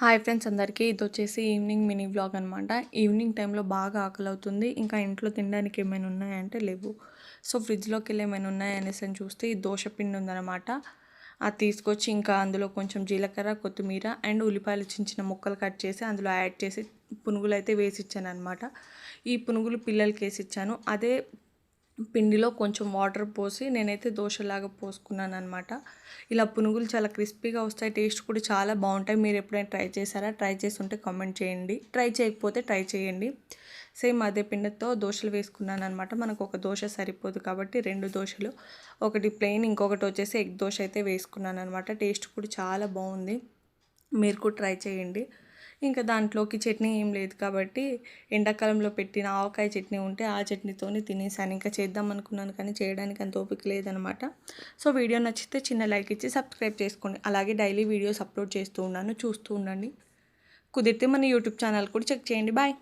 Hi friends అందరికీ ఇది వచ్చేసి ఈవినింగ్ మినీ వ్లాగ్ అనమాట. ఈవినింగ్ టైంలో బాగా ఆకలి అవుతుంది. ఇంకా ఇంట్లో తినడానికి ఏమైనా ఉన్నాయంటే లేవు. సో ఫ్రిడ్జ్లోకి వెళ్ళి ఏమైనా ఉన్నాయనేసి అని చూస్తే ఈ దోశ పిండి ఉందన్నమాట. అది తీసుకొచ్చి ఇంకా అందులో కొంచెం జీలకర్ర, కొత్తిమీర అండ్ ఉల్లిపాయలు చిన్న చిన్న ముక్కలు కట్ చేసి అందులో యాడ్ చేసి పునుగులు అయితే వేసి ఇచ్చాను అనమాట. ఈ పునుగులు పిల్లలకి వేసి ఇచ్చాను. అదే పిండిలో కొంచెం వాటర్ పోసి నేనైతే దోశలాగా పోసుకున్నాను అనమాట. ఇలా పునుగులు చాలా క్రిస్పీగా వస్తాయి, టేస్ట్ కూడా చాలా బాగుంటాయి. మీరు ఎప్పుడైనా ట్రై చేశారా? ట్రై చేసి ఉంటే కామెంట్ చేయండి, ట్రై చేయకపోతే ట్రై చేయండి. సేమ్ అదే పిండితో దోశలు వేసుకున్నాను అనమాట. మనకు ఒక దోశ సరిపోదు కాబట్టి 2 దోశలు, ఒకటి ప్లెయిన్ ఇంకొకటి వచ్చేసి ఎగ్ దోశ అయితే వేసుకున్నాను అనమాట. టేస్ట్ కూడా చాలా బాగుంది, మీరు కూడా ట్రై చేయండి. ఇంకా దాంట్లోకి చట్నీ ఏం లేదు కాబట్టి ఎండాకాలంలో పెట్టిన ఆవకాయ చట్నీ ఉంటే ఆ చట్నీతోని తినేసాను. ఇంకా చేద్దాం అనుకున్నాను కానీ చేయడానికి అంత ఓపిక లేదనమాట. సో వీడియో నచ్చితే చిన్న లైక్ ఇచ్చి సబ్స్క్రైబ్ చేసుకోండి. అలాగే డైలీ వీడియోస్ అప్లోడ్ చేస్తూ ఉన్నాను, చూస్తూ ఉండండి. కుదిరితే మన యూట్యూబ్ ఛానల్ కూడా చెక్ చేయండి. బాయ్.